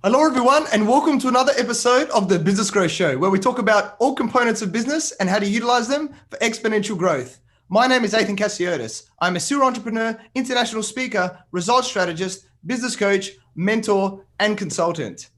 Hello, everyone, and welcome to another episode of the Business Growth Show, where we talk about all components of business and how to utilize them for exponential growth. My name is Athin Cassiotis. I'm a serial entrepreneur, international speaker, results strategist, business coach, mentor, and consultant.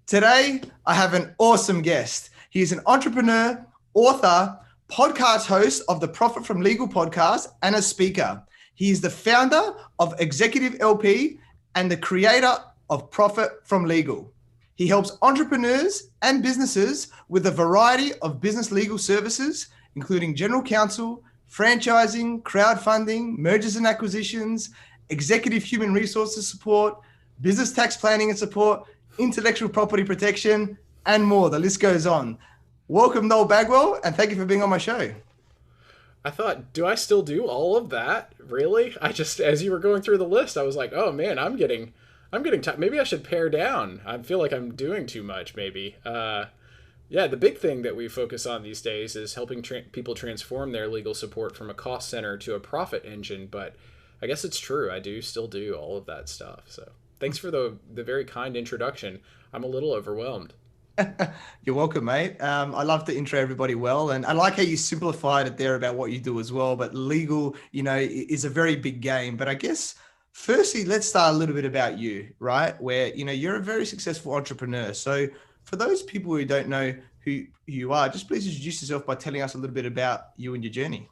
Today, I have an awesome guest. He is an entrepreneur, author, podcast host of the Profit from Legal podcast, and a speaker. He is the founder of ExecutiveLP and the creator of Profit from Legal. He helps entrepreneurs and businesses with a variety of business legal services, including general counsel, franchising, crowdfunding, mergers and acquisitions, executive human resources support, business tax planning and support, intellectual property protection, and more. The list goes on. Welcome, Noel Bagwell, and thank you for being on my show. I thought, do I still do all of that? Really? As you were going through the list, I was like, oh man, I'm getting tired. Maybe I should pare down. I feel like I'm doing too much, maybe. Yeah, the big thing that we focus on these days is helping people transform their legal support from a cost center to a profit engine. But I guess it's true. I do still do all of that stuff. So thanks for the very kind introduction. I'm a little overwhelmed. You're welcome, mate. I love to intro everybody well. And I like how you simplified it there about what you do as well. But legal, is a very big game. But I guess firstly, let's start a little bit about you, right? Where, you're a very successful entrepreneur. So for those people who don't know who you are, just please introduce yourself by telling us a little bit about you and your journey.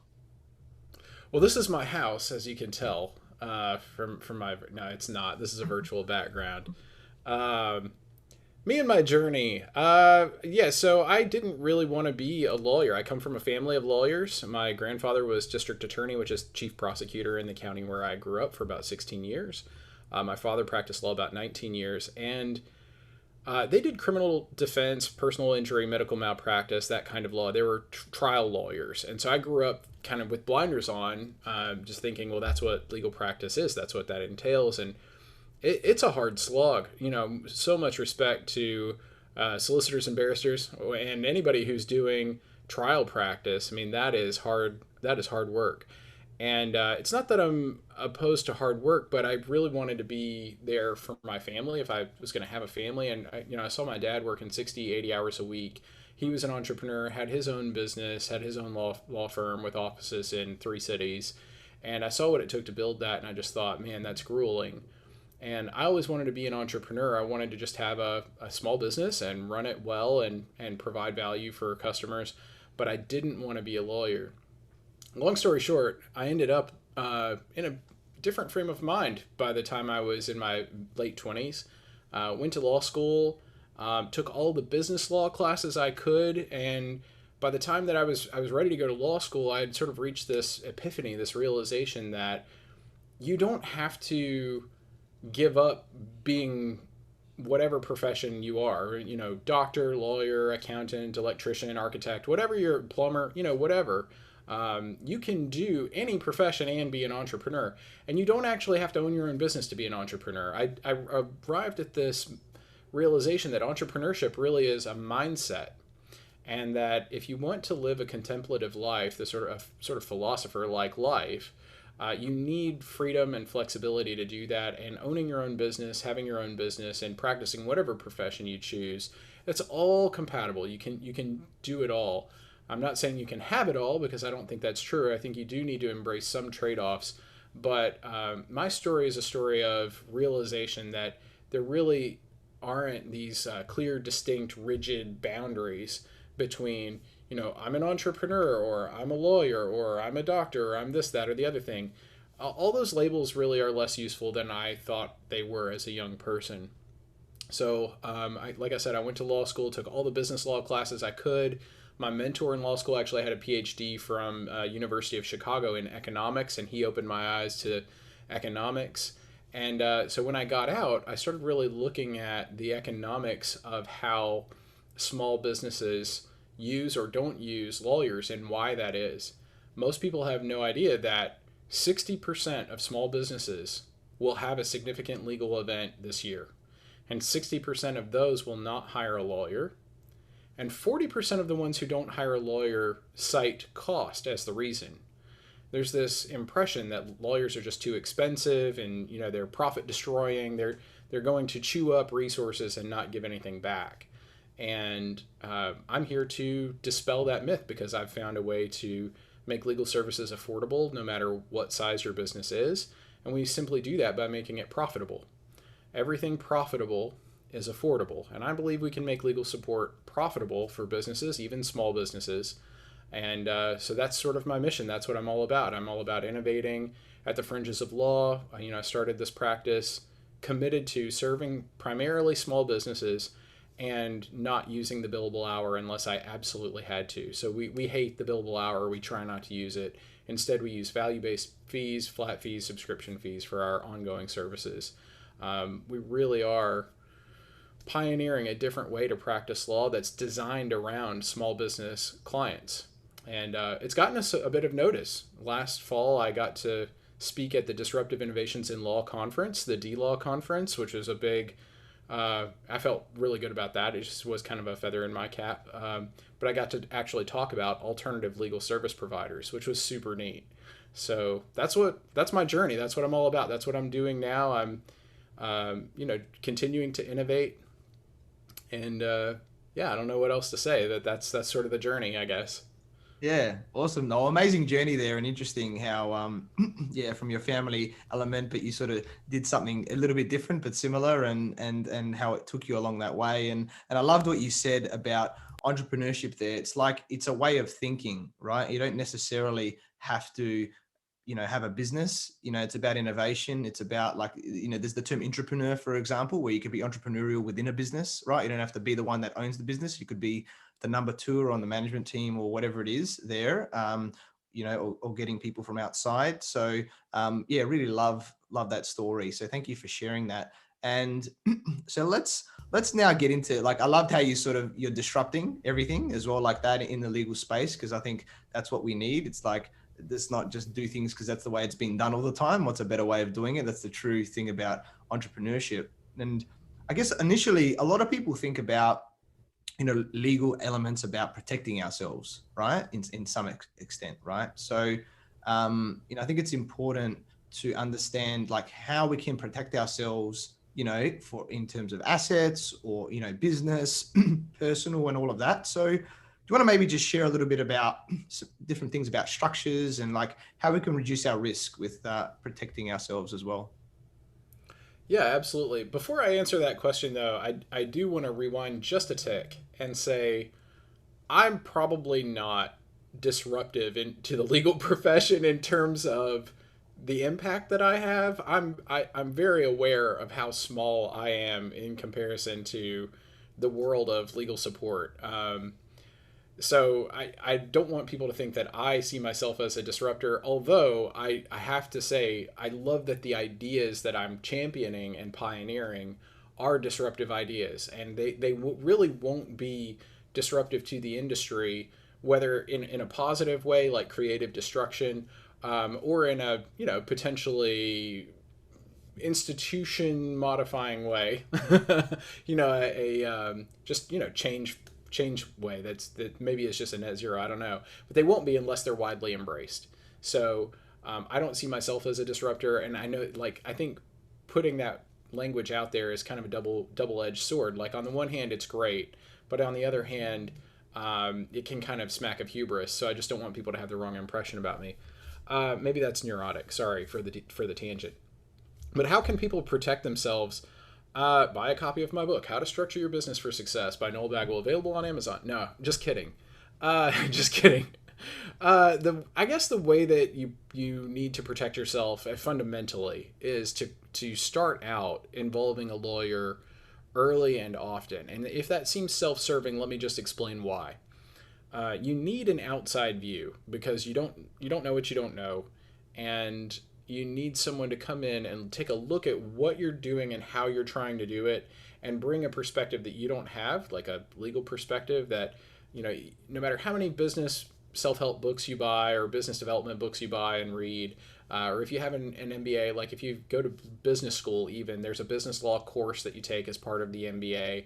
Well, this is my house, as you can tell from my, no, it's not. This is a virtual background. Me and my journey. So I didn't really want to be a lawyer. I come from a family of lawyers. My grandfather was district attorney, which is chief prosecutor in the county where I grew up for about 16 years. My father practiced law about 19 years. And they did criminal defense, personal injury, medical malpractice, that kind of law. They were trial lawyers. And so I grew up kind of with blinders on, just thinking, well, that's what legal practice is. That's what that entails. And it's a hard slog. So much respect to solicitors and barristers and anybody who's doing trial practice. I mean, that is hard work. And it's not that I'm opposed to hard work, but I really wanted to be there for my family if I was going to have a family. And I saw my dad working 60, 80 hours a week. He was an entrepreneur, had his own business, had his own law firm with offices in 3 cities. And I saw what it took to build that. And I just thought, man, that's grueling. And I always wanted to be an entrepreneur. I wanted to just have a small business and run it well and provide value for customers. But I didn't want to be a lawyer. Long story short, I ended up in a different frame of mind by the time I was in my late 20s. Went to law school, took all the business law classes I could. And by the time that I was ready to go to law school, I had sort of reached this epiphany, this realization that you don't have to give up being whatever profession you are, doctor, lawyer, accountant, electrician, architect, whatever you're, plumber, whatever. You can do any profession and be an entrepreneur. And you don't actually have to own your own business to be an entrepreneur. I arrived at this realization that entrepreneurship really is a mindset. And that if you want to live a contemplative life, the sort of philosopher-like life, you need freedom and flexibility to do that, and owning your own business, having your own business, and practicing whatever profession you choose. It's all compatible. You can do it all. I'm not saying you can have it all, because I don't think that's true. I think you do need to embrace some trade-offs. But my story is a story of realization that there really aren't these clear, distinct, rigid boundaries between, I'm an entrepreneur, or I'm a lawyer, or I'm a doctor, or I'm this, that, or the other thing. All those labels really are less useful than I thought they were as a young person. So, like I said, I went to law school, took all the business law classes I could. My mentor in law school actually had a PhD from University of Chicago in economics, and he opened my eyes to economics. And so when I got out, I started really looking at the economics of how small businesses use or don't use lawyers and why that is. Most people have no idea that 60% of small businesses will have a significant legal event this year. And 60% of those will not hire a lawyer. And 40% of the ones who don't hire a lawyer cite cost as the reason. there's this impression that lawyers are just too expensive and, you know, they're profit destroying. They're they're going to chew up resources and not give anything back. And I'm here to dispel that myth, because I've found a way to make legal services affordable no matter what size your business is. And we simply do that by making it profitable. Everything profitable is affordable. And I believe we can make legal support profitable for businesses, even small businesses. And so that's sort of my mission. That's what I'm all about. I'm all about innovating at the fringes of law. I started this practice committed to serving primarily small businesses and not using the billable hour unless I absolutely had to. So we hate the billable hour. We try not to use it. Instead, we use value-based fees, flat fees, subscription fees for our ongoing services. We really are pioneering a different way to practice law that's designed around small business clients. And it's gotten us a bit of notice. Last fall, I got to speak at the Disruptive Innovations in Law Conference, the D-Law Conference, which was a big, I felt really good about that. It just was kind of a feather in my cap. But I got to actually talk about alternative legal service providers, which was super neat. So that's my journey. That's what I'm all about. That's what I'm doing now. I'm, continuing to innovate. And I don't know what else to say. That's sort of the journey, I guess. Yeah, awesome. No, amazing journey there, and interesting how, from your family element, but you sort of did something a little bit different but similar, and how it took you along that way. And I loved what you said about entrepreneurship there. It's like, it's a way of thinking, right? You don't necessarily have to, have a business. It's about innovation. It's about, like, there's the term entrepreneur, for example, where you could be entrepreneurial within a business, right? You don't have to be the one that owns the business. You could be the number two or on the management team or whatever it is there, or getting people from outside. So really love that story. So thank you for sharing that. And so let's now get into, like, I loved how you're disrupting everything as well, like that in the legal space, because I think that's what we need. It's like, let's not just do things because that's the way it's been done all the time. What's a better way of doing it? That's the true thing about entrepreneurship. And I guess initially a lot of people think about, legal elements about protecting ourselves, right? In some extent, right? So, I think it's important to understand, like, how we can protect ourselves, in terms of assets or, business, personal, and all of that. So do you want to maybe just share a little bit about some different things about structures and, like, how we can reduce our risk with protecting ourselves as well? Yeah, absolutely. Before I answer that question, though, I do want to rewind just a tick and say I'm probably not disruptive into the legal profession in terms of the impact that I have. I'm very aware of how small I am in comparison to the world of legal support. So I don't want people to think that I see myself as a disruptor, although I have to say I love that the ideas that I'm championing and pioneering are disruptive ideas, and they really won't be disruptive to the industry, whether in a positive way like creative destruction, or in a potentially institution modifying way, change way that maybe it's just a net zero, I don't know, but they won't be unless they're widely embraced. So I don't see myself as a disruptor, and I know, like, I think putting that language out there is kind of a double-edged sword. Like, on the one hand it's great, but on the other hand it can kind of smack of hubris, so I just don't want people to have the wrong impression about me. Maybe that's neurotic, sorry for the tangent. But how can people protect themselves? Buy a copy of my book, How to Structure Your Business for Success, by Noel Bagwell, available on Amazon. No, just kidding. Just kidding. I guess the way that you need to protect yourself fundamentally is to start out involving a lawyer early and often. And if that seems self-serving, let me just explain why. You need an outside view because you don't know what you don't know, and you need someone to come in and take a look at what you're doing and how you're trying to do it, and bring a perspective that you don't have, like a legal perspective that, no matter how many business self-help books you buy or business development books you buy and read, or if you have an MBA, like if you go to business school, even there's a business law course that you take as part of the MBA.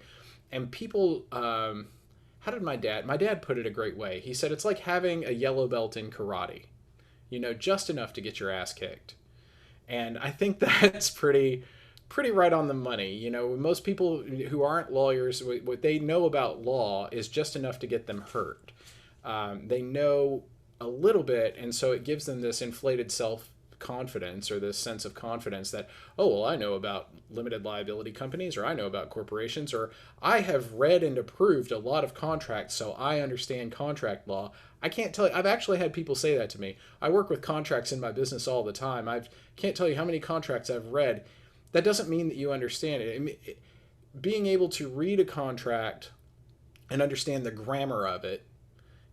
And people, how did my dad put it a great way. He said, it's like having a yellow belt in karate, just enough to get your ass kicked. And I think that's pretty pretty right on the money. You know, most people who aren't lawyers, what they know about law is just enough to get them hurt. They know a little bit, and so it gives them this inflated self confidence or this sense of confidence that, oh, well, I know about limited liability companies, or I know about corporations, or I have read and approved a lot of contracts, so I understand contract law. I can't tell you, I've actually had people say that to me. I work with contracts in my business all the time. I can't tell you how many contracts I've read. That doesn't mean that you understand it. I mean, being able to read a contract and understand the grammar of it,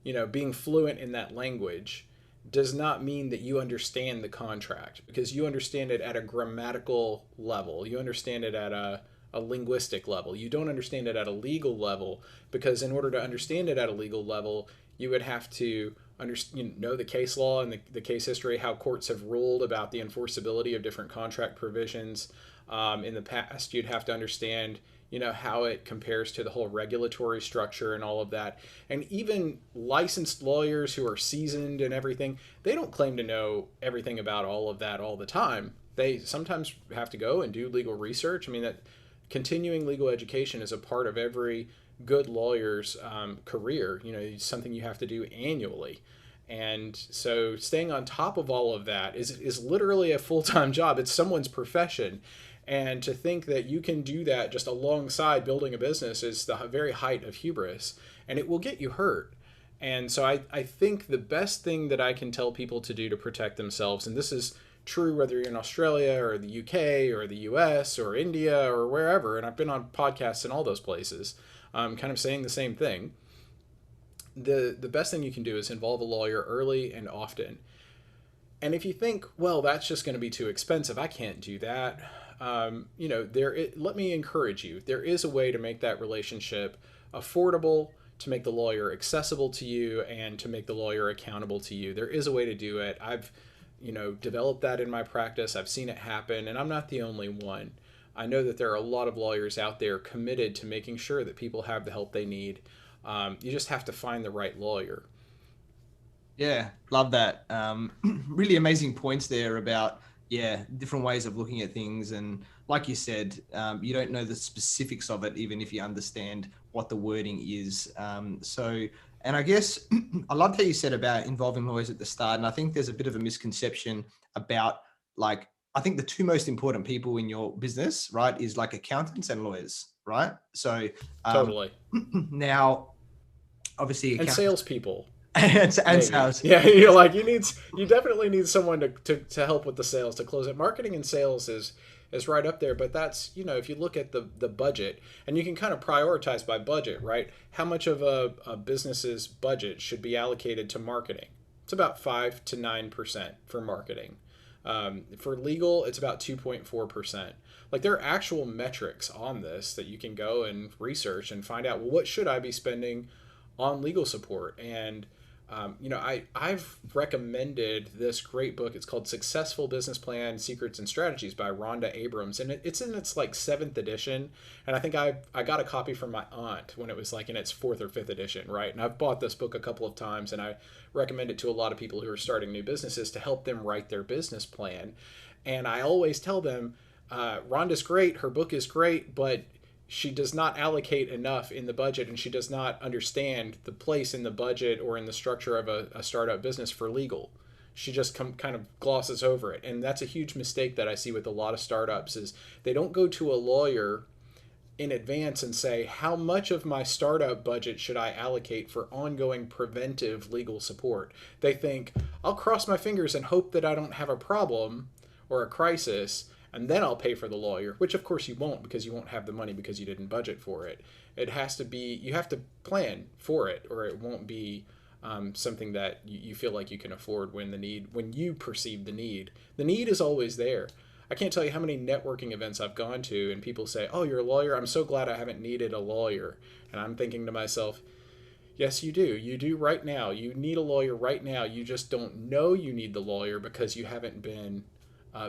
you know, being fluent in that language, does not mean that you understand the contract, because you understand it at a grammatical level. You understand it at a linguistic level. You don't understand it at a legal level, because in order to understand it at a legal level, you would have to know the case law and the case history, how courts have ruled about the enforceability of different contract provisions. In the past, you'd have to understand, you know, how it compares to the whole regulatory structure and all of that. And even licensed lawyers who are seasoned and everything, they don't claim to know everything about all of that all the time. They sometimes have to go and do legal research. I mean, that continuing legal education is a part of every good lawyer's career. You know, it's something you have to do annually. And so staying on top of all of that is literally a full-time job. It's someone's profession. And to think that you can do that just alongside building a business is the very height of hubris, and it will get you hurt. And so I think the best thing that I can tell people to do to protect themselves, and this is true whether you're in Australia or the UK or the US or India or wherever, and I've been on podcasts in all those places, kind of saying the same thing. The best thing you can do is involve a lawyer early and often. And if you think, well, that's just going to be too expensive, I can't do that. You know, let me encourage you. There is a way to make that relationship affordable, to make the lawyer accessible to you, and to make the lawyer accountable to you. There is a way to do it. I've, you know, developed that in my practice. I've seen it happen, and I'm not the only one. I know that there are a lot of lawyers out there committed to making sure that people have the help they need. You just have to find the right lawyer. Yeah, love that. Really amazing points there about, different ways of looking at things. And like you said, you don't know the specifics of it, even if you understand what the wording is. And I guess I loved how you said about involving lawyers at the start. And I think there's a bit of a misconception about, like, I think the two most important people in your business, right, is like accountants and lawyers, right? So Totally. Now, obviously, and salespeople. and sales. Yeah, you're like, you definitely need someone to help with the sales, to close it. Marketing and sales is right up there, but that's, you know, if you look at the budget, and you can kind of prioritize by budget, right? How much of a business's budget should be allocated to marketing? It's about 5 to 9% for marketing. For legal, it's about 2.4%. Like, there are actual metrics on this that you can go and research and find out, well, what should I be spending on legal support? And you know, I've recommended this great book. It's called Successful Business Plan, Secrets and Strategies by Rhonda Abrams. And it's in its like 7th edition. And I think I got a copy from my aunt when it was like in its 4th or 5th edition, right? And I've bought this book a couple of times, and I recommend it to a lot of people who are starting new businesses to help them write their business plan. And I always tell them, Rhonda's great, her book is great, but she does not allocate enough in the budget, and she does not understand the place in the budget or in the structure of a startup business for legal. She just kind of glosses over it. And that's a huge mistake that I see with a lot of startups, is they don't go to a lawyer in advance and say, how much of my startup budget should I allocate for ongoing preventive legal support? They think, I'll cross my fingers and hope that I don't have a problem or a crisis, and then I'll pay for the lawyer, which of course you won't, because you won't have the money because you didn't budget for it. It has to be, you have to plan for it, or it won't be something that you feel like you can afford when you perceive the need. The need is always there. I can't tell you how many networking events I've gone to and people say, oh, you're a lawyer? I'm so glad I haven't needed a lawyer. And I'm thinking to myself, yes, you do. You do right now. You need a lawyer right now. You just don't know you need the lawyer because you haven't been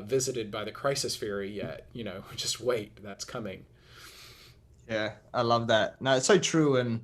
visited by the crisis fairy yet. You know, just wait, that's coming. Yeah, I love that. No, it's so true. And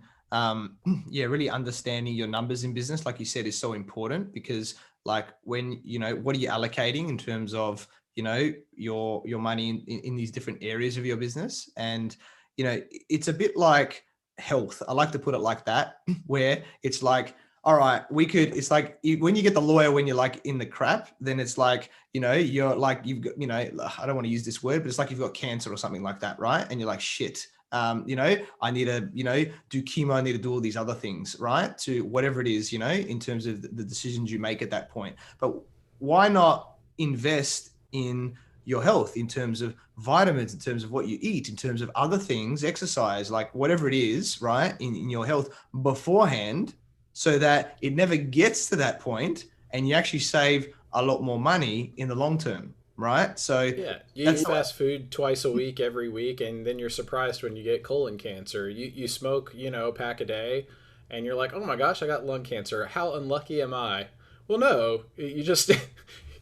really understanding your numbers in business, like you said, is so important, because like when, you know, what are you allocating in terms of, your money in these different areas of your business. And, it's a bit like health. I like to put it like that, where it's like, all right, it's like when you get the lawyer, when you're like in the crap, then it's like, you're like, you've got, I don't want to use this word, but it's like you've got cancer or something like that. Right. And you're like, shit, I need to, do chemo. I need to do all these other things, right? To whatever it is, in terms of the decisions you make at that point. But why not invest in your health, in terms of vitamins, in terms of what you eat, in terms of other things, exercise, like whatever it is, right, in your health beforehand, so that it never gets to that point and you actually save a lot more money in the long term, right? So yeah, you eat fast food twice a week, every week, and then you're surprised when you get colon cancer. You smoke, a pack a day, and you're like, oh my gosh, I got lung cancer. How unlucky am I? Well, no, you just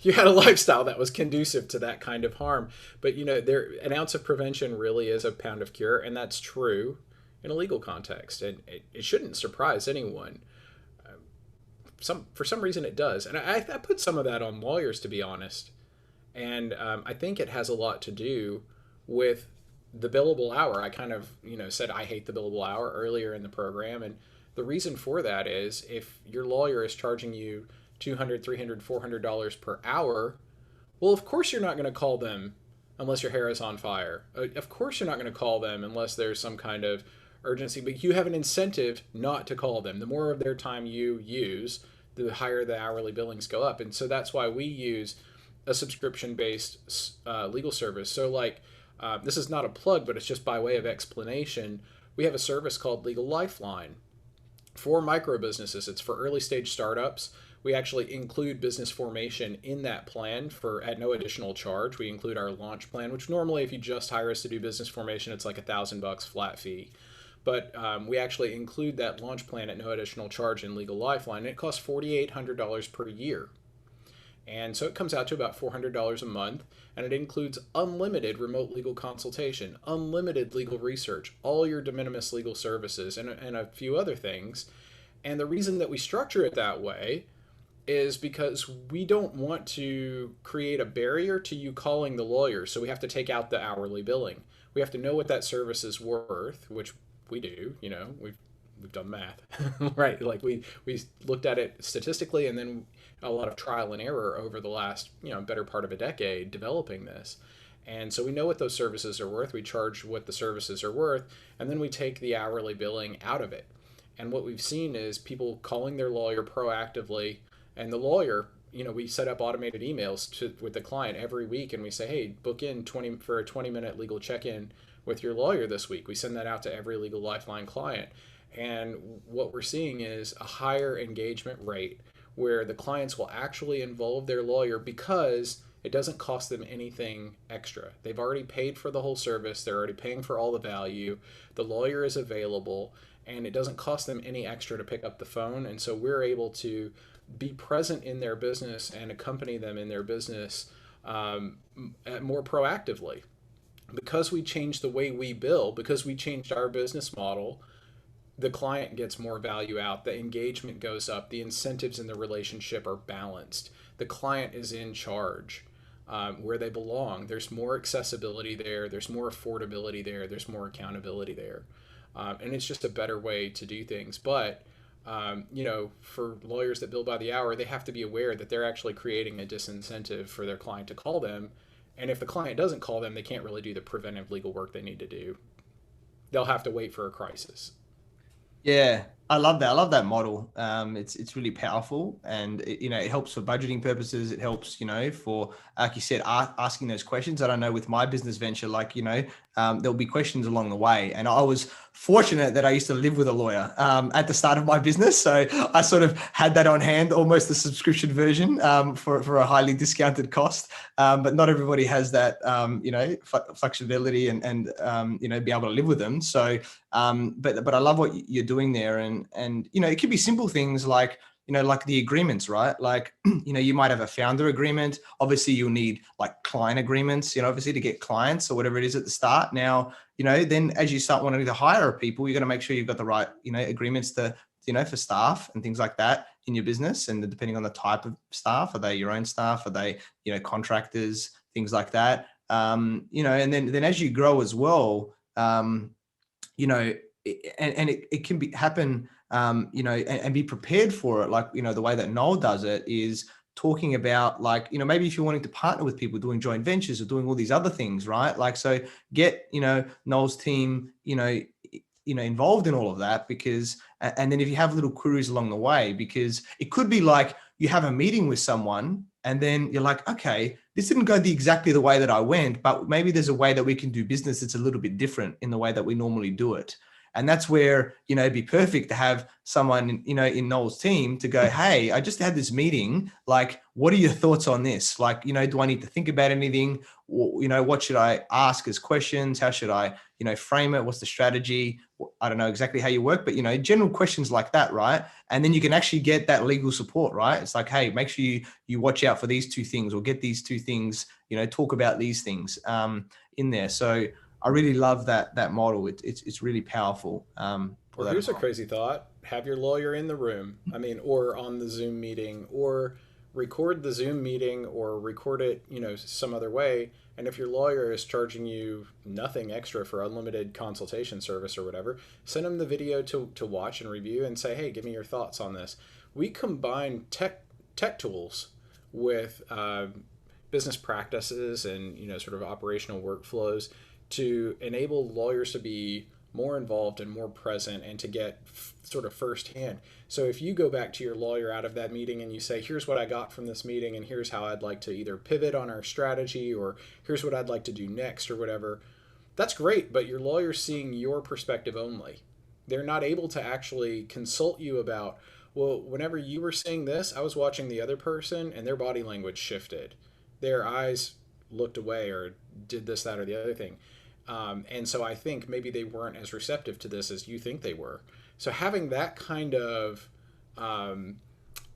you had a lifestyle that was conducive to that kind of harm. But an ounce of prevention really is a pound of cure, and that's true in a legal context, and it shouldn't surprise anyone. For some reason it does, and I put some of that on lawyers, to be honest. And I think it has a lot to do with the billable hour. I kind of said I hate the billable hour earlier in the program, and the reason for that is if your lawyer is charging you $200, $300, $400 per hour, well, of course you're not going to call them unless your hair is on fire. Of course you're not going to call them unless there's some kind of urgency, but you have an incentive not to call them. The more of their time you use, the higher the hourly billings go up. And so that's why we use a subscription-based legal service. So this is not a plug, but it's just by way of explanation. We have a service called Legal Lifeline for micro businesses. It's for early stage startups. We actually include business formation in that plan at no additional charge. We include our launch plan, which normally if you just hire us to do business formation, it's like $1,000 flat fee. But we actually include that launch plan at no additional charge in Legal Lifeline. And it costs $4,800 per year. And so it comes out to about $400 a month, and it includes unlimited remote legal consultation, unlimited legal research, all your de minimis legal services, and a few other things. And the reason that we structure it that way is because we don't want to create a barrier to you calling the lawyer. So we have to take out the hourly billing. We have to know what that service is worth, which we do, we've done math, right? Like we looked at it statistically, and then a lot of trial and error over the last, better part of a decade developing this. And so we know what those services are worth. We charge what the services are worth, and then we take the hourly billing out of it. And what we've seen is people calling their lawyer proactively, and the lawyer, we set up automated emails with the client every week, and we say, hey, book in for a 20-minute legal check-in with your lawyer this week. We send that out to every Legal Lifeline client. And what we're seeing is a higher engagement rate where the clients will actually involve their lawyer because it doesn't cost them anything extra. They've already paid for the whole service. They're already paying for all the value. The lawyer is available, and it doesn't cost them any extra to pick up the phone. And so we're able to be present in their business and accompany them in their business more proactively. Because we changed the way we bill, because we changed our business model, the client gets more value out, the engagement goes up, the incentives in the relationship are balanced, the client is in charge where they belong. There's more accessibility there, there's more affordability there, there's more accountability there. And it's just a better way to do things. But, for lawyers that bill by the hour, they have to be aware that they're actually creating a disincentive for their client to call them. And if the client doesn't call them, they can't really do the preventive legal work they need to do. They'll have to wait for a crisis. Yeah, I love that. I love that model. It's really powerful, and it helps for budgeting purposes. It helps, for, like you said, asking those questions. I don't know, with my business venture, there'll be questions along the way. And I was fortunate that I used to live with a lawyer at the start of my business, so I sort of had that on hand, almost the subscription version for a highly discounted cost. But not everybody has that, flexibility and be able to live with them. So, but I love what you're doing there, and it could be simple things like the agreements, right? You might have a founder agreement. Obviously you'll need client agreements, obviously to get clients or whatever it is at the start. Now, then as you start wanting to hire people, you're going to make sure you've got the right, agreements to, for staff and things like that in your business. And depending on the type of staff, are they your own staff? Are they, contractors, things like that. And then as you grow as well, it can happen, and be prepared for it. Like, the way that Noel does it is talking about, like, maybe if you're wanting to partner with people doing joint ventures or doing all these other things, right? Like, so get, Noel's team, involved in all of that, because, and then if you have little queries along the way, because it could be like you have a meeting with someone and then you're like, okay, this didn't go exactly the way that I went, but maybe there's a way that we can do business that's a little bit different in the way that we normally do it. And that's where, it'd be perfect to have someone, in Noel's team to go, hey, I just had this meeting. Like, what are your thoughts on this? Like, do I need to think about anything? What should I ask as questions? How should I, frame it? What's the strategy? I don't know exactly how you work, but, general questions like that, right? And then you can actually get that legal support, right? It's like, hey, make sure you watch out for these two things, or get these two things, talk about these things in there. So I really love that model. It's really powerful. Or here's a crazy thought: have your lawyer in the room. I mean, or on the Zoom meeting, or record the Zoom meeting, or record it, some other way. And if your lawyer is charging you nothing extra for unlimited consultation service or whatever, send them the video to watch and review, and say, hey, give me your thoughts on this. We combine tech tools with business practices and sort of operational workflows to enable lawyers to be more involved and more present, and to get sort of firsthand. So if you go back to your lawyer out of that meeting and you say, here's what I got from this meeting, and here's how I'd like to either pivot on our strategy, or here's what I'd like to do next, or whatever, that's great, but your lawyer's seeing your perspective only. They're not able to actually consult you about, well, whenever you were saying this, I was watching the other person and their body language shifted. Their eyes looked away, or did this, that, or the other thing. And so I think maybe they weren't as receptive to this as you think they were. So having that kind of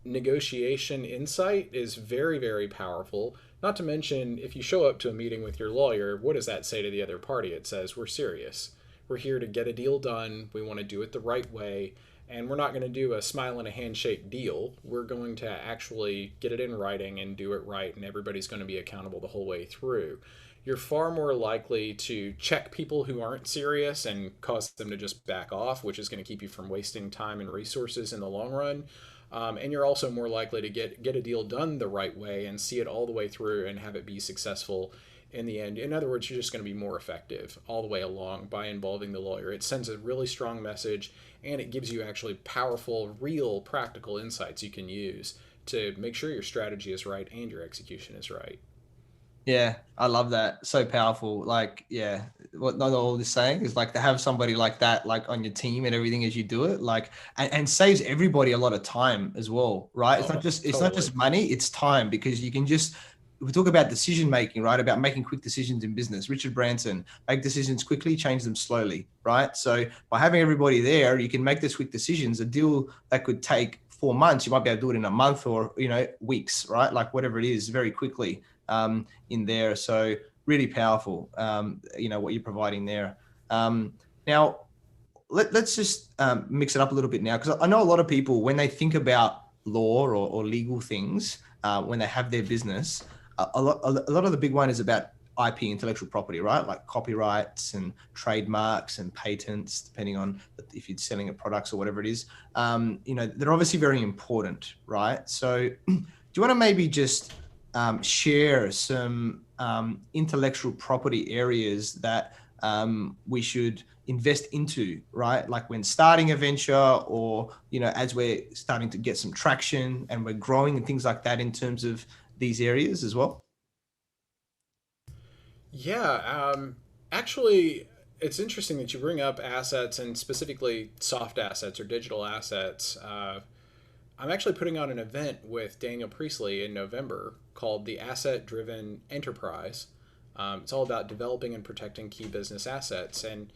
negotiation insight is very, very powerful. Not to mention, if you show up to a meeting with your lawyer, what does that say to the other party? It says, we're serious. We're here to get a deal done. We want to do it the right way. And we're not going to do a smile and a handshake deal. We're going to actually get it in writing and do it right, and everybody's going to be accountable the whole way through. You're far more likely to check people who aren't serious and cause them to just back off, which is going to keep you from wasting time and resources in the long run. And you're also more likely to get a deal done the right way and see it all the way through and have it be successful in the end. In other words, you're just going to be more effective all the way along by involving the lawyer. It sends a really strong message, and it gives you actually powerful, real, practical insights you can use to make sure your strategy is right and your execution is right. Yeah, I love that. So powerful. Like, yeah, what Noel is saying is, like, to have somebody like that, like, on your team and everything as you do it, like, and saves everybody a lot of time as well, right? It's not just money, it's time, because you can just, we talk about decision making, right? About making quick decisions in business. Richard Branson, make decisions quickly, change them slowly, right? So by having everybody there, you can make those quick decisions. A deal that could take 4 months, you might be able to do it in a month, or, weeks, right? Like, whatever it is, very quickly in there. So really powerful, what you're providing there. Now, let's just mix it up a little bit now, because I know a lot of people, when they think about law or legal things, when they have their business, a lot of the big one is about IP, intellectual property, right? Like copyrights and trademarks and patents, depending on if you're selling a products or whatever it is. They're obviously very important, right? So do you want to maybe just share some intellectual property areas that we should invest into, right? Like when starting a venture, or, as we're starting to get some traction and we're growing and things like that, in terms of these areas as well? Yeah, actually, it's interesting that you bring up assets, and specifically soft assets or digital assets. I'm actually putting on an event with Daniel Priestley in November called the Asset Driven Enterprise. It's all about developing and protecting key business assets. And,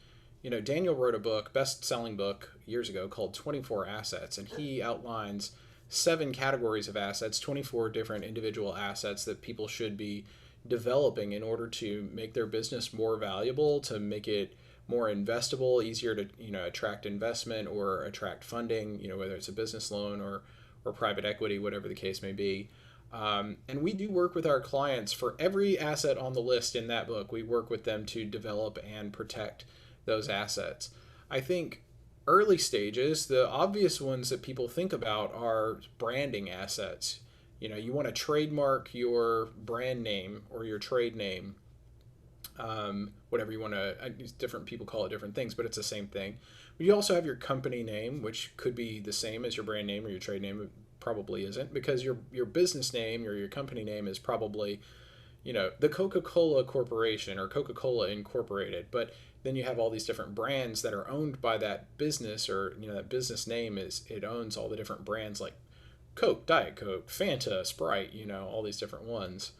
Daniel wrote a book, best-selling book years ago, called 24 Assets, and he outlines 7 categories of assets, 24 different individual assets that people should be developing in order to make their business more valuable, to make it more investable, easier to attract investment or attract funding, whether it's a business loan or private equity, whatever the case may be. And we do work with our clients for every asset on the list in that book. We work with them to develop and protect those assets. I think early stages, the obvious ones that people think about are branding assets. You want to trademark your brand name or your trade name, whatever you want to, different people call it different things, but it's the same thing. But you also have your company name, which could be the same as your brand name or your trade name. It probably isn't, because your business name or your company name is probably, the Coca-Cola Corporation or Coca-Cola Incorporated. But then you have all these different brands that are owned by that business, or, that business name it owns all the different brands like Coke, Diet Coke, Fanta, Sprite, all these different ones.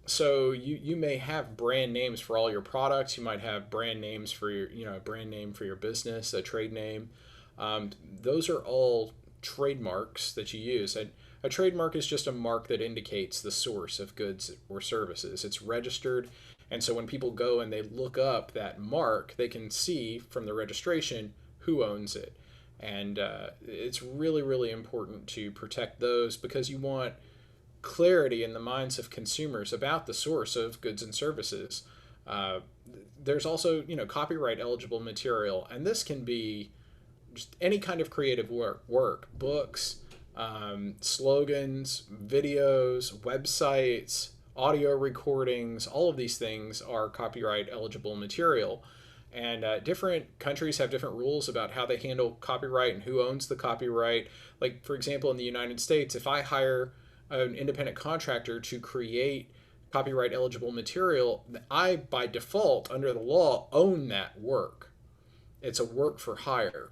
So you may have brand names for all your products. You might have brand names for your, a brand name for your business, a trade name. Those are all trademarks that you use. And a trademark is just a mark that indicates the source of goods or services. It's registered. And so when people go and they look up that mark, they can see from the registration who owns it. And it's really, really important to protect those, because you want clarity in the minds of consumers about the source of goods and services. There's also, copyright eligible material, and this can be just any kind of creative work, books, slogans, videos, websites, audio recordings. All of these things are copyright eligible material. And different countries have different rules about how they handle copyright and who owns the copyright. Like, for example, in the United States, if I hire an independent contractor to create copyright eligible material, I, by default, under the law, own that work. It's a work for hire.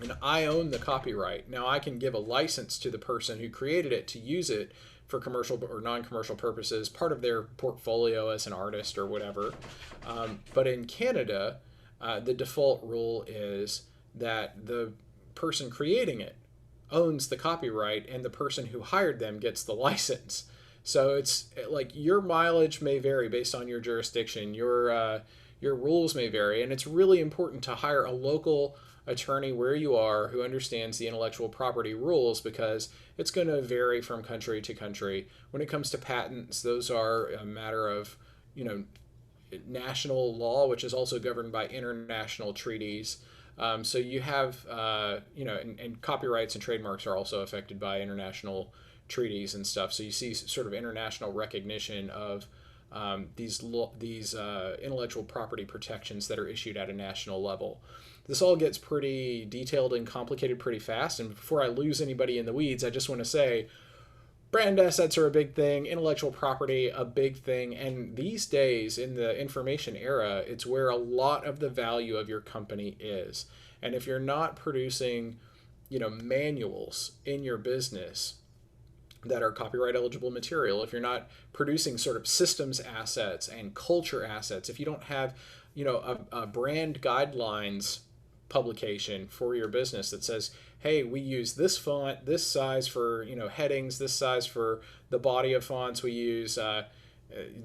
And I own the copyright. Now, I can give a license to the person who created it to use it for commercial or non-commercial purposes, part of their portfolio as an artist or whatever. But in Canada, the default rule is that the person creating it owns the copyright, and the person who hired them gets the license. So it's like your mileage may vary based on your jurisdiction. Your rules may vary, and it's really important to hire a local attorney where you are who understands the intellectual property rules, because it's going to vary from country to country. When it comes to patents, those are a matter of, national law, which is also governed by international treaties. So you have, and copyrights and trademarks are also affected by international treaties and stuff. So you see sort of international recognition of these intellectual property protections that are issued at a national level. This all gets pretty detailed and complicated pretty fast. And before I lose anybody in the weeds, I just want to say brand assets are a big thing, intellectual property a big thing, and these days in the information era, it's where a lot of the value of your company is. And if you're not producing, manuals in your business that are copyright eligible material, if you're not producing sort of systems assets and culture assets, if you don't have, a brand guidelines publication for your business that says, hey, we use this font, this size for, headings, this size for the body of fonts, we use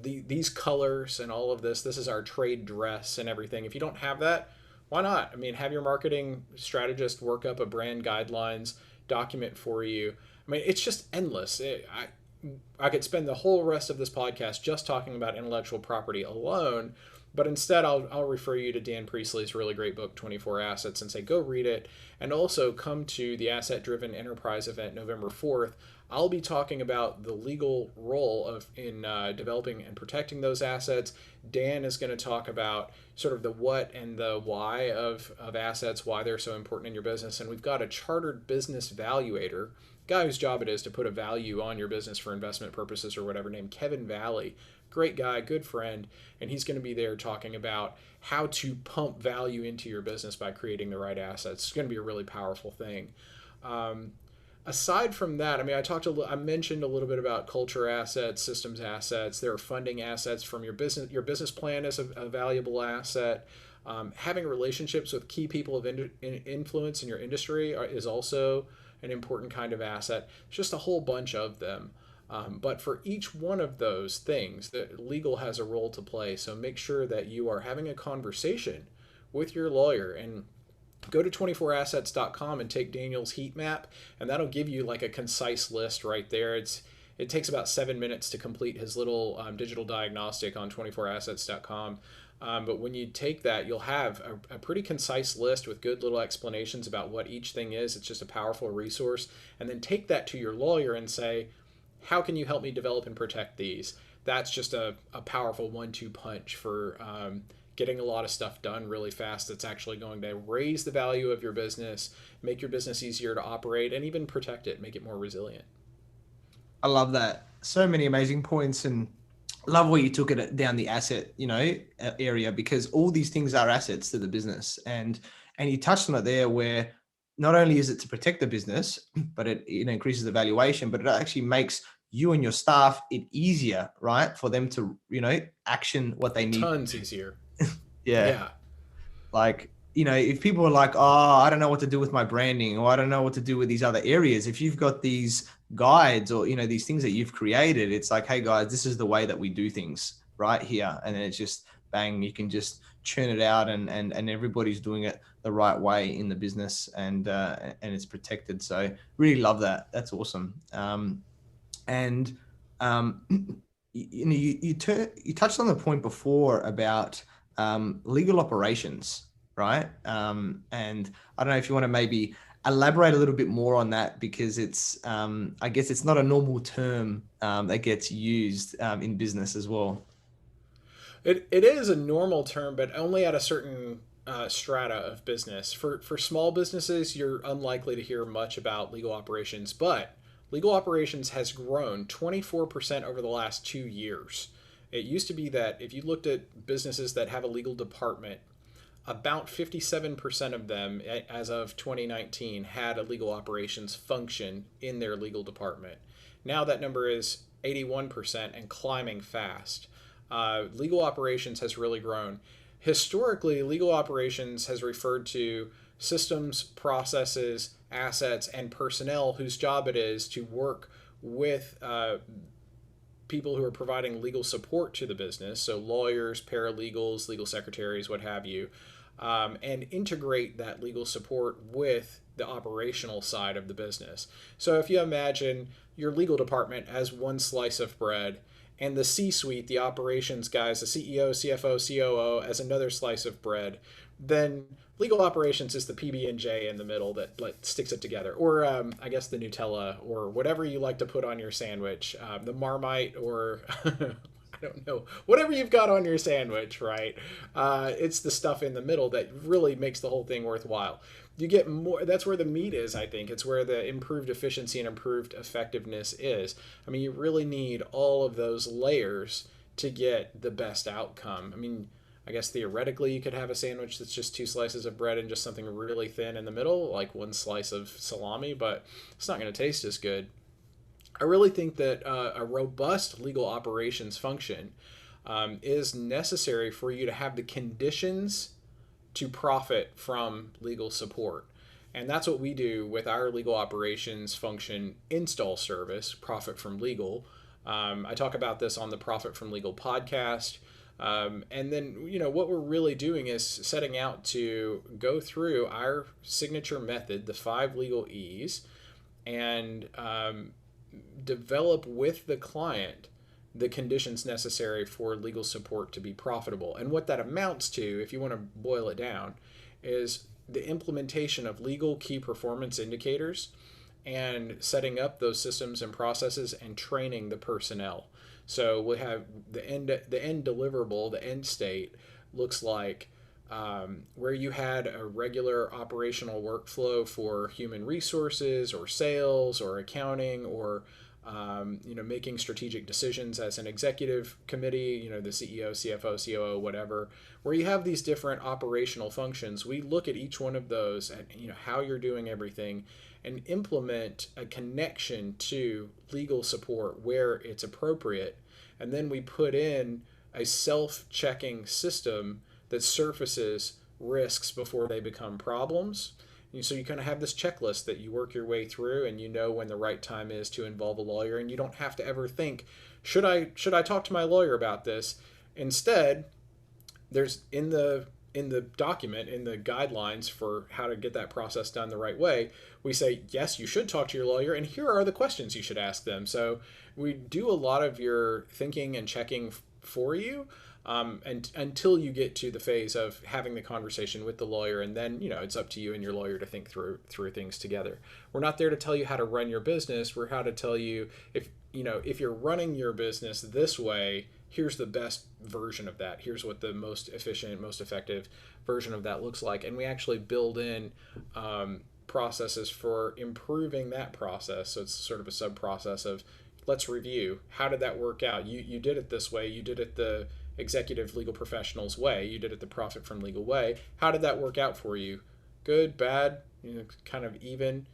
these colors and all of this. This is our trade dress and everything. If you don't have that, why not? I mean, have your marketing strategist work up a brand guidelines document for you. I mean, it's just endless. I could spend the whole rest of this podcast just talking about intellectual property alone, but instead I'll refer you to Dan Priestley's really great book, 24 Assets, and say, go read it. And also come to the Asset Driven Enterprise event November 4th. I'll be talking about the legal role in developing and protecting those assets. Dan is going to talk about sort of the what and the why of assets, why they're so important in your business. And we've got a chartered business valuator, guy whose job it is to put a value on your business for investment purposes or whatever, named Kevin Valley. Great guy, good friend, and he's going to be there talking about how to pump value into your business by creating the right assets. It's going to be a really powerful thing. Aside from that, I mean, I mentioned a little bit about culture assets, systems assets. There are funding assets from your business. Your business plan is a valuable asset. Having relationships with key people of influence in your industry is also an important kind of asset. It's just a whole bunch of them. But for each one of those things, the legal has a role to play. So make sure that you are having a conversation with your lawyer. And go to 24assets.com and take Daniel's heat map, and that'll give you like a concise list right there. It takes about 7 minutes to complete his little digital diagnostic on 24assets.com. But when you take that, you'll have a pretty concise list with good little explanations about what each thing is. It's just a powerful resource. And then take that to your lawyer and say, how can you help me develop and protect these? That's just a powerful 1-2 punch for getting a lot of stuff done really fast. That's actually going to raise the value of your business, make your business easier to operate, and even protect it, make it more resilient. I love that. So many amazing points, and love where you took it down the asset, area, because all these things are assets to the business. And you touched on it there, where not only is it to protect the business, but it increases the valuation, but it actually makes you and your staff it easier, right? For them to, action what they need. Tons easier. Yeah. Like, if people are like, oh, I don't know what to do with my branding, or I don't know what to do with these other areas. If you've got these guides or, these things that you've created, it's like, hey guys, this is the way that we do things right here. And then it's just bang, you can just churn it out and everybody's doing it the right way in the business, and it's protected. So really love that. That's awesome. You touched on the point before about legal operations, right? And I don't know if you want to maybe elaborate a little bit more on that, because it's, I guess it's not a normal term that gets used in business as well. It is a normal term, but only at a certain strata of business. For small businesses, you're unlikely to hear much about legal operations, but legal operations has grown 24% over the last 2 years. It used to be that if you looked at businesses that have a legal department, about 57% of them, as of 2019, had a legal operations function in their legal department. Now that number is 81% and climbing fast. Legal operations has really grown. Historically, legal operations has referred to systems, processes, assets, and personnel whose job it is to work with people who are providing legal support to the business, so lawyers, paralegals, legal secretaries, what have you, and integrate that legal support with the operational side of the business. So if you imagine your legal department as one slice of bread, and the C-suite, the operations guys, the CEO, CFO, COO, as another slice of bread, then legal operations is the PB&J in the middle that sticks it together. Or I guess the Nutella, or whatever you like to put on your sandwich, the Marmite, or I don't know, whatever you've got on your sandwich, right? It's the stuff in the middle that really makes the whole thing worthwhile. You get more, that's where the meat is, I think. It's where the improved efficiency and improved effectiveness is. I mean, you really need all of those layers to get the best outcome. I mean, I guess theoretically you could have a sandwich that's just 2 slices of bread and just something really thin in the middle, like 1 slice of salami, but it's not going to taste as good. I really think that a robust legal operations function is necessary for you to have the conditions to profit from legal support. And that's what we do with our legal operations function install service, Profit from Legal. I talk about this on the Profit from Legal podcast. And then, what we're really doing is setting out to go through our signature method, the 5 legal E's, and develop with the client the conditions necessary for legal support to be profitable. And what that amounts to, if you want to boil it down, is the implementation of legal key performance indicators and setting up those systems and processes and training the personnel. So we have the end deliverable, the end state looks like where you had a regular operational workflow for human resources or sales or accounting or making strategic decisions as an executive committee, the CEO, CFO, COO, whatever, where you have these different operational functions. We look at each one of those and how you're doing everything and implement a connection to legal support where it's appropriate. And then we put in a self-checking system that surfaces risks before they become problems. And so you kind of have this checklist that you work your way through, and you know when the right time is to involve a lawyer, and you don't have to ever think, should I talk to my lawyer about this? Instead, there's in the in the document, in the guidelines for how to get that process done the right way, we say, yes, you should talk to your lawyer, and here are the questions you should ask them. So we do a lot of your thinking and checking for you, and until you get to the phase of having the conversation with the lawyer, and then it's up to you and your lawyer to think through things together. We're not there to tell you how to run your business. We're how to tell you if you're running your business this way, here's the best version of that. Here's what the most efficient, most effective version of that looks like. And we actually build in processes for improving that process. So it's sort of a sub-process of, let's review. How did that work out? You did it this way. You did it the executive legal professional's way. You did it the profit from legal way. How did that work out for you? Good, bad, kind of even.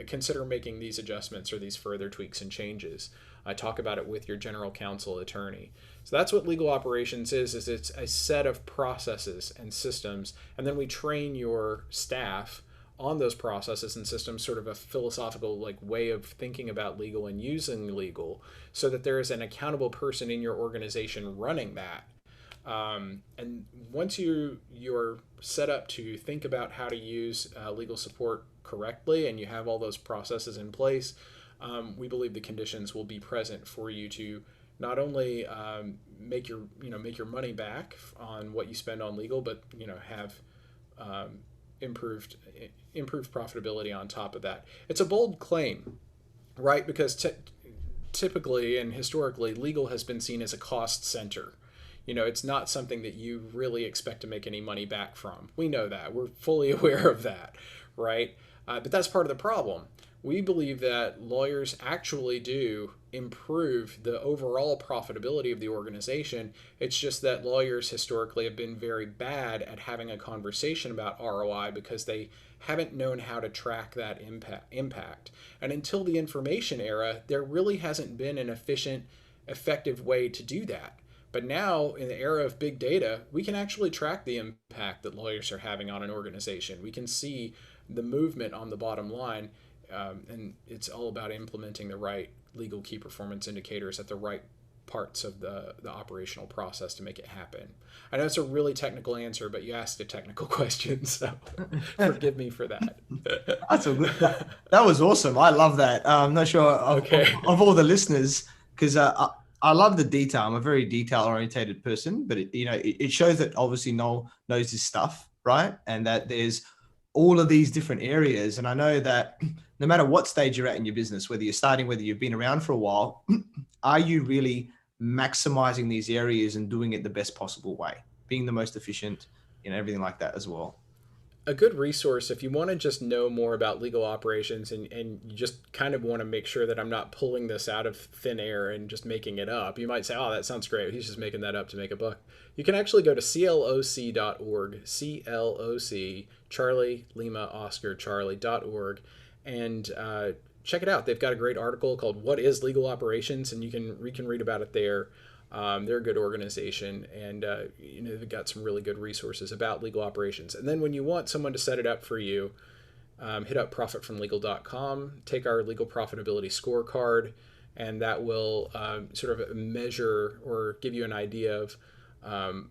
Consider making these adjustments or these further tweaks and changes. I talk about it with your general counsel attorney. So that's what legal operations is it's a set of processes and systems, and then we train your staff on those processes and systems, sort of a philosophical way of thinking about legal and using legal, so that there is an accountable person in your organization running that. And once you're set up to think about how to use legal support correctly, and you have all those processes in place, we believe the conditions will be present for you to not only make your money back on what you spend on legal, but have improved profitability on top of that. It's a bold claim, right? Because typically and historically, legal has been seen as a cost center. It's not something that you really expect to make any money back from. We know that. We're fully aware of that, right? But that's part of the problem. We believe that lawyers actually do improve the overall profitability of the organization. It's just that lawyers historically have been very bad at having a conversation about ROI because they haven't known how to track that impact. And until the information era, there really hasn't been an efficient, effective way to do that. But now, in the era of big data, we can actually track the impact that lawyers are having on an organization. We can see the movement on the bottom line, and it's all about implementing the right legal key performance indicators at the right parts of the operational process to make it happen. I know it's a really technical answer, but you asked a technical question, so forgive me for that. That's all good. That was awesome. I love that. I'm not sure of all the listeners, because I love the detail. I'm a very detail-orientated person, but it shows that obviously Noel knows his stuff, right? And that there's all of these different areas. And I know that no matter what stage you're at in your business, whether you're starting, whether you've been around for a while, are you really maximizing these areas and doing it the best possible way, being the most efficient, everything like that as well? A good resource, if you want to just know more about legal operations and you just kind of want to make sure that I'm not pulling this out of thin air and just making it up, you might say, oh, that sounds great. He's just making that up to make a buck. You can actually go to cloc.org, CLOC, Charlie, Lima, Oscar, Charlie.org, and check it out. They've got a great article called What is Legal Operations? And you can read about it there. They're a good organization, and they've got some really good resources about legal operations. And then when you want someone to set it up for you, hit up profitfromlegal.com, take our legal profitability scorecard, and that will sort of measure or give you an idea of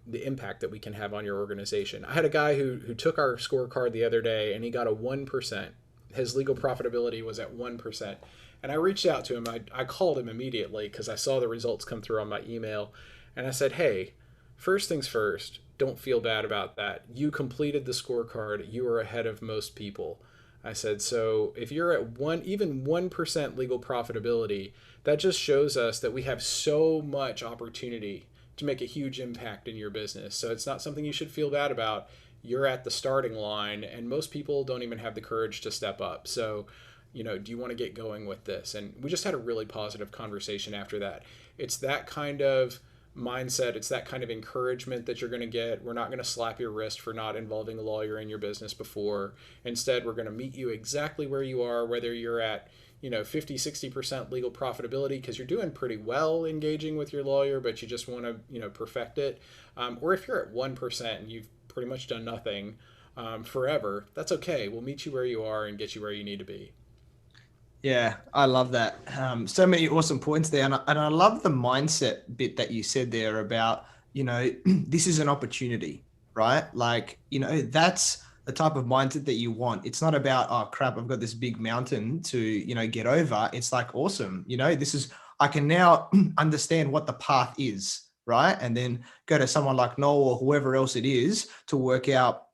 the impact that we can have on your organization. I had a guy who took our scorecard the other day, and he got a 1%. His legal profitability was at 1%. And I reached out to him. I called him immediately because I saw the results come through on my email. And I said, hey, first things first, don't feel bad about that. You completed the scorecard. You are ahead of most people. I said, so if you're at even 1% legal profitability, that just shows us that we have so much opportunity to make a huge impact in your business. So it's not something you should feel bad about. You're at the starting line, and most people don't even have the courage to step up. So do you want to get going with this? And we just had a really positive conversation after that. It's that kind of mindset. It's that kind of encouragement that you're going to get. We're not going to slap your wrist for not involving a lawyer in your business before. Instead, we're going to meet you exactly where you are, whether you're at 50, 60% legal profitability because you're doing pretty well engaging with your lawyer, but you just want to perfect it. Or if you're at 1% and you've pretty much done nothing forever, that's okay. We'll meet you where you are and get you where you need to be. Yeah, I love that. So many awesome points there. And I love the mindset bit that you said there about, this is an opportunity, right? Like, that's the type of mindset that you want. It's not about, oh crap, I've got this big mountain to, get over. It's like, awesome. I can now understand what the path is, right? And then go to someone like Noel or whoever else it is to work out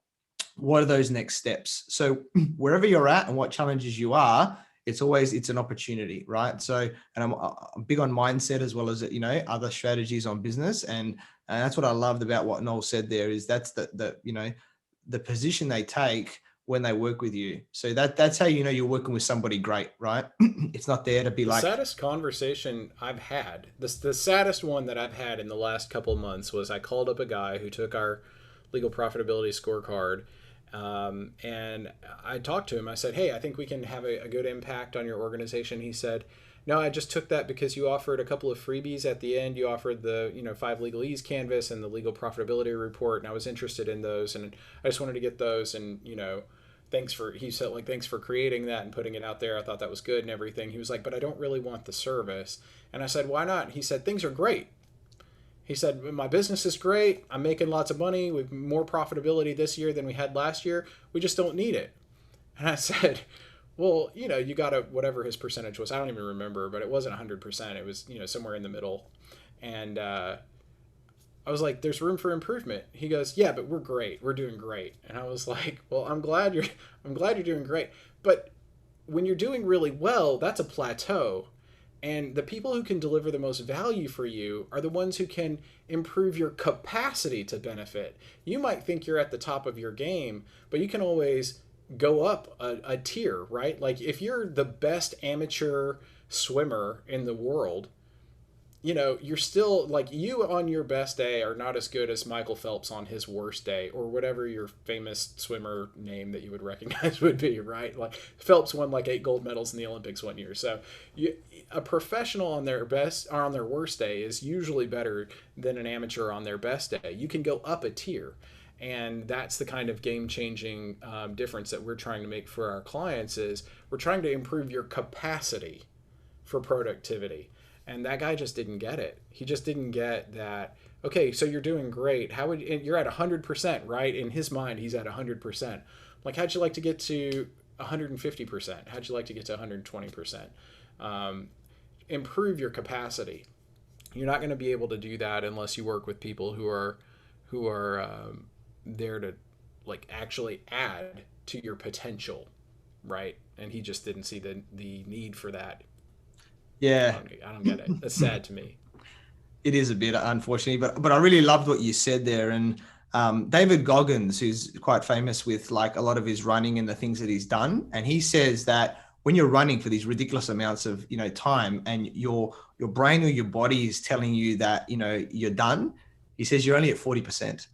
what are those next steps. So wherever you're at and what challenges you are, it's an opportunity, right? So, and I'm big on mindset as well as, other strategies on business. And that's what I loved about what Noel said there is that's the position they take when they work with you. So that's how you're working with somebody great, right? It's not there to be the like... saddest conversation I've had, the saddest one that I've had in the last couple of months was I called up a guy who took our legal profitability scorecard, and I talked to him. I said, hey, I think we can have a good impact on your organization. He said, no, I just took that because you offered a couple of freebies at the end. You offered the 5 legalese canvas and the legal profitability report, and I was interested in those, and I just wanted to get those. And he said, like, thanks for creating that and putting it out there. I thought that was good and everything. He was like, but I don't really want the service. And I said, why not? He said, things are great. He said, my business is great. I'm making lots of money. We've more profitability this year than we had last year. We just don't need it. And I said, well, you got to, whatever his percentage was, I don't even remember, but it wasn't 100%. It was, somewhere in the middle. And I was like, there's room for improvement. He goes, yeah, but we're great. We're doing great. And I was like, well, I'm glad you're doing great. But when you're doing really well, that's a plateau. And the people who can deliver the most value for you are the ones who can improve your capacity to benefit. You might think you're at the top of your game, but you can always go up a tier, right? Like if you're the best amateur swimmer in the world, you're still like, you on your best day are not as good as Michael Phelps on his worst day, or whatever your famous swimmer name that you would recognize would be, right? Like Phelps won like 8 gold medals in the Olympics one year. So a professional on their best or on their worst day is usually better than an amateur on their best day. You can go up a tier. And that's the kind of game-changing difference that we're trying to make for our clients is we're trying to improve your capacity for productivity. And that guy just didn't get it. He just didn't get that, okay, so you're doing great. You're at 100%, right? In his mind, he's at 100%. Like, how'd you like to get to 150%? How'd you like to get to 120%? Improve your capacity. You're not going to be able to do that unless you work with people who are there to like actually add to your potential, right? And he just didn't see the need for that. Yeah, I don't get it. That's sad to me. It is a bit, unfortunately, but I really loved what you said there. And David Goggins, who's quite famous with like a lot of his running and the things that he's done, and he says that when you're running for these ridiculous amounts of time, and your brain or your body is telling you that you're done, he says you're only at 40%.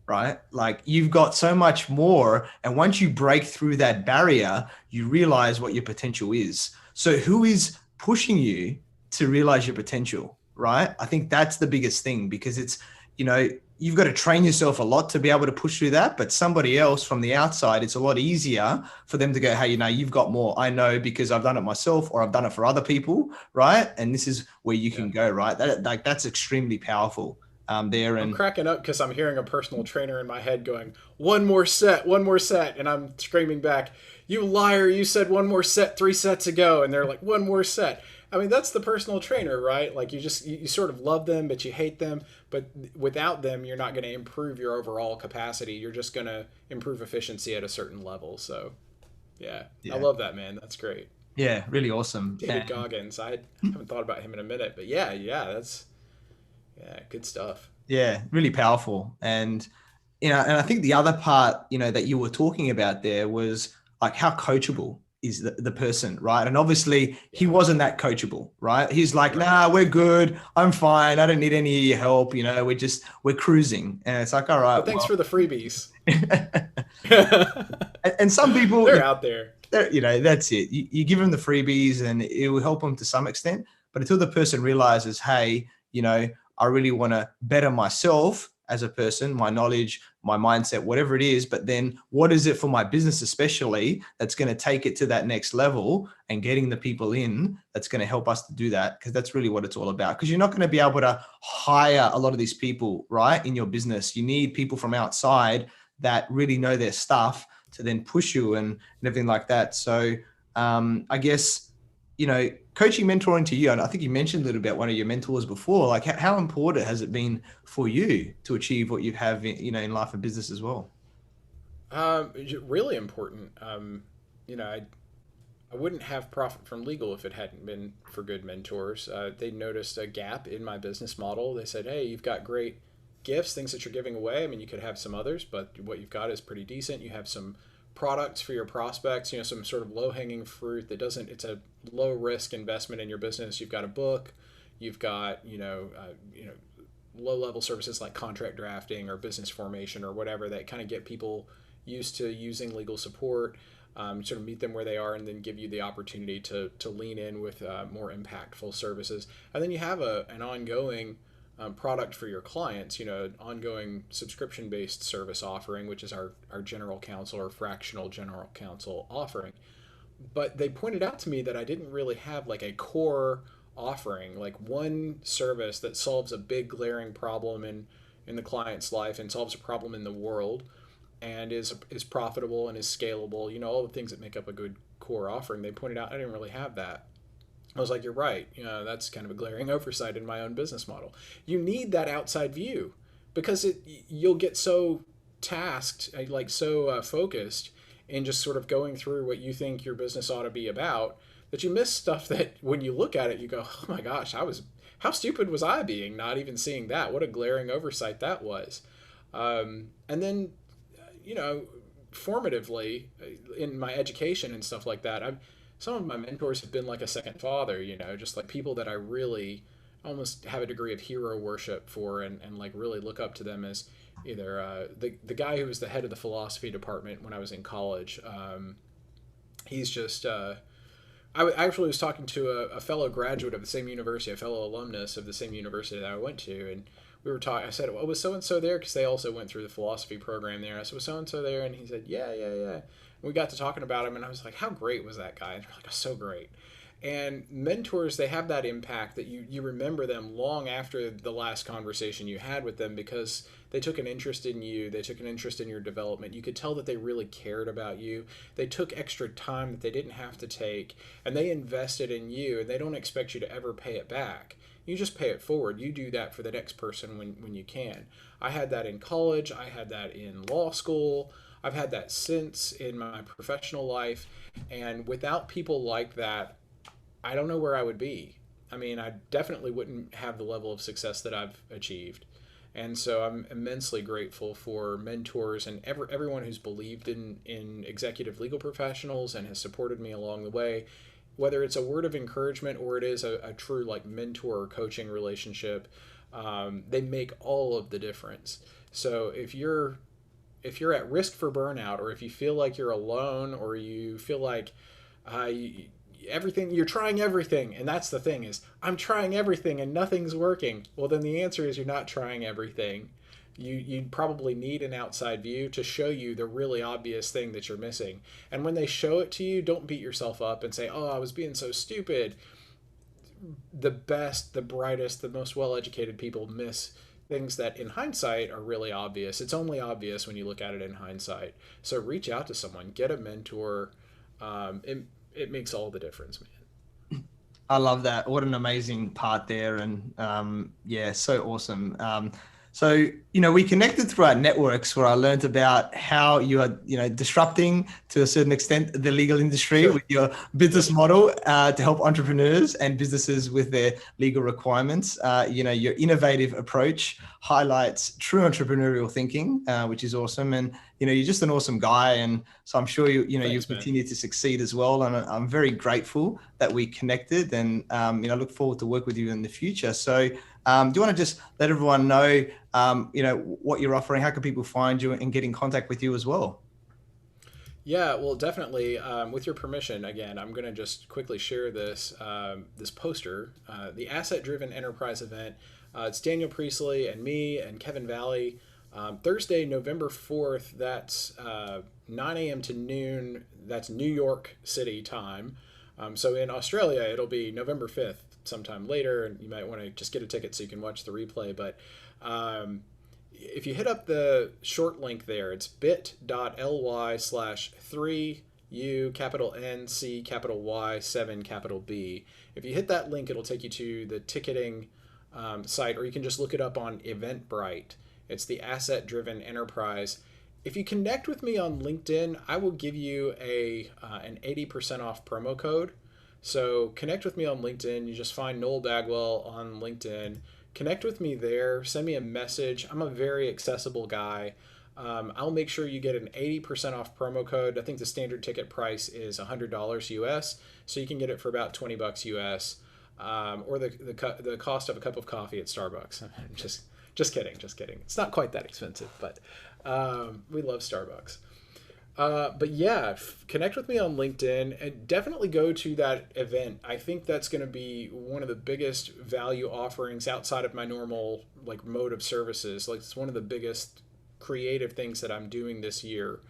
Right? Like you've got so much more. And once you break through that barrier, you realize what your potential is. So who is pushing you to realize your potential, right? I think that's the biggest thing, because it's, you've got to train yourself a lot to be able to push through that. But somebody else from the outside, it's a lot easier for them to go, hey, you've got more. I know because I've done it myself, or I've done it for other people, right? And this is where you can go, right? That's extremely powerful. There. And I'm cracking up because I'm hearing a personal trainer in my head going, one more set. And I'm screaming back, you liar, you said one more set 3 sets ago. And they're like, one more set. I mean, that's the personal trainer, right? Like you sort of love them, but you hate them. But without them, you're not going to improve your overall capacity. You're just going to improve efficiency at a certain level. So yeah, I love that, man. That's great. Yeah, really awesome. David Goggins. I haven't thought about him in a minute, but yeah, that's... Yeah, good stuff. Yeah, really powerful. And, and I think the other part, that you were talking about there was like how coachable is the person, right? And obviously he wasn't that coachable, right? He's like, nah, we're good. I'm fine. I don't need any of your help. We're cruising. And it's like, all right. But thanks for the freebies. And some people, they're out there. That's it. You give them the freebies and it will help them to some extent. But until the person realizes, hey, I really want to better myself as a person, my knowledge, my mindset, whatever it is, but then what is it for my business especially that's going to take it to that next level, and getting the people in that's going to help us to do that, because that's really what it's all about. Because you're not going to be able to hire a lot of these people, right, in your business. You need people from outside that really know their stuff to then push you and everything like that. So I guess, coaching, mentoring to you, and I think you mentioned a little bit one of your mentors before, like how important has it been for you to achieve what you have in life and business as well? Really important. I wouldn't have profit from legal if it hadn't been for good mentors. They noticed a gap in my business model. They said, hey, you've got great gifts, things that you're giving away. I mean, you could have some others, but what you've got is pretty decent. You have some products for your prospects, some sort of low-hanging fruit that doesn't, it's a low-risk investment in your business. You've got a book, you've got, low-level services like contract drafting or business formation or whatever that kind of get people used to using legal support, sort of meet them where they are, and then give you the opportunity to lean in with more impactful services. And then you have an ongoing product for your clients, an ongoing subscription-based service offering, which is our general counsel or fractional general counsel offering. But they pointed out to me that I didn't really have like a core offering, like one service that solves a big glaring problem in the client's life and solves a problem in the world and is profitable and is scalable, all the things that make up a good core offering. They pointed out I didn't really have that. I was like, you're right. That's kind of a glaring oversight in my own business model. You need that outside view because you'll get so tasked, like so focused in just sort of going through what you think your business ought to be about, that you miss stuff that when you look at it, you go, oh my gosh, how stupid was I being not even seeing that? What a glaring oversight that was. And then, formatively in my education and stuff like that, some of my mentors have been like a second father, just like people that I really almost have a degree of hero worship for and like really look up to them as either the guy who was the head of the philosophy department when I was in college. He's just, I actually was talking to a fellow graduate of the same university, a fellow alumnus of the same university that I went to, and we were talking. I said, "Oh, was so and so there?" Because they also went through the philosophy program there. I said, "Was so and so there?" And he said, "Yeah, yeah, yeah." And we got to talking about him, and I was like, "How great was that guy?" And they're like, "Oh, so great." And mentors, they have that impact that you remember them long after the last conversation you had with them because they took an interest in you. They took an interest in your development. You could tell that they really cared about you. They took extra time that they didn't have to take, and they invested in you, and they don't expect you to ever pay it back. You just pay it forward. You do that for the next person when you can. I had that in college. I had that in law school. I've had that since in my professional life. And without people like that, I don't know where I would be. I mean, I definitely wouldn't have the level of success that I've achieved. And so I'm immensely grateful for mentors and everyone who's believed in executive legal professionals and has supported me along the way, whether it's a word of encouragement or it is a true like mentor or coaching relationship. They make all of the difference. So if you're at risk for burnout, or if you feel like you're alone, or you feel like everything, you're trying everything, and that's the thing is, I'm trying everything and nothing's working. Well, then the answer is you're not trying everything. You probably need an outside view to show you the really obvious thing that you're missing. And when they show it to you, don't beat yourself up and say, oh, I was being so stupid. The best, the brightest, the most well-educated people miss things that in hindsight are really obvious. It's only obvious when you look at it in hindsight. So reach out to someone, get a mentor. It makes all the difference, man. I love that. What an amazing part there. And yeah, so awesome. So, we connected through our networks where I learned about how you are, disrupting to a certain extent the legal industry with your business model to help entrepreneurs and businesses with their legal requirements. Your innovative approach highlights true entrepreneurial thinking, which is awesome. And, you're just an awesome guy. And so I'm sure you continue to succeed as well. And I'm very grateful that we connected and, I look forward to work with you in the future. So do you want to just let everyone know, what you're offering? How can people find you and get in contact with you as well? Yeah, well, definitely. With your permission, again, I'm going to just quickly share this poster, the Asset Driven Enterprise event. It's Daniel Priestley and me and Kevin Valley. Thursday, November 4th, that's 9 a.m. to noon. That's New York City time. So in Australia, it'll be November 5th, sometime later, and you might want to just get a ticket so you can watch the replay. But if you hit up the short link there, it's bit.ly/3U capital N C capital Y 7 capital B. If you hit that link, it'll take you to the ticketing site, or you can just look it up on Eventbrite. It's the Asset Driven Enterprise. If you connect with me on LinkedIn, I will give you an 80% off promo code. So connect with me on LinkedIn. You just find Noel Bagwell on LinkedIn. Connect with me there. Send me a message. I'm a very accessible guy. I'll make sure you get an 80% off promo code. I think the standard ticket price is $100 US, so you can get it for about $20 US, or the cost of a cup of coffee at Starbucks. Just kidding. It's not quite that expensive, but we love Starbucks. But yeah, connect with me on LinkedIn and definitely go to that event. I think that's going to be one of the biggest value offerings outside of my normal mode of services. It's one of the biggest creative things that I'm doing this year.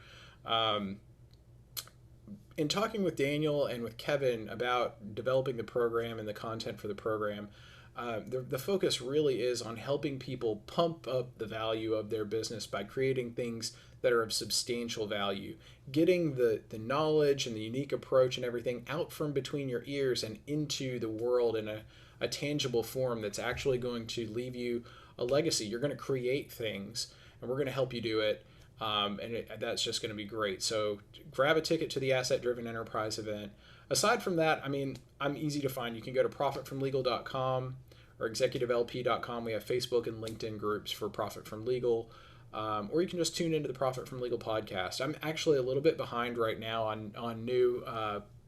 In talking with Daniel and with Kevin about developing the program and the content for the program, the focus really is on helping people pump up the value of their business by creating things that are of substantial value, getting the knowledge and the unique approach and everything out from between your ears and into the world in a tangible form that's actually going to leave you a legacy. You're going to create things, and we're going to help you do it. That's just going to be great. So grab a ticket to the Asset Driven Enterprise event. Aside from that, I mean, I'm easy to find. You can go to profitfromlegal.com or executivelp.com. We have Facebook and LinkedIn groups for Profit from Legal. Or you can just tune into the Profit from Legal podcast. I'm actually a little bit behind right now on new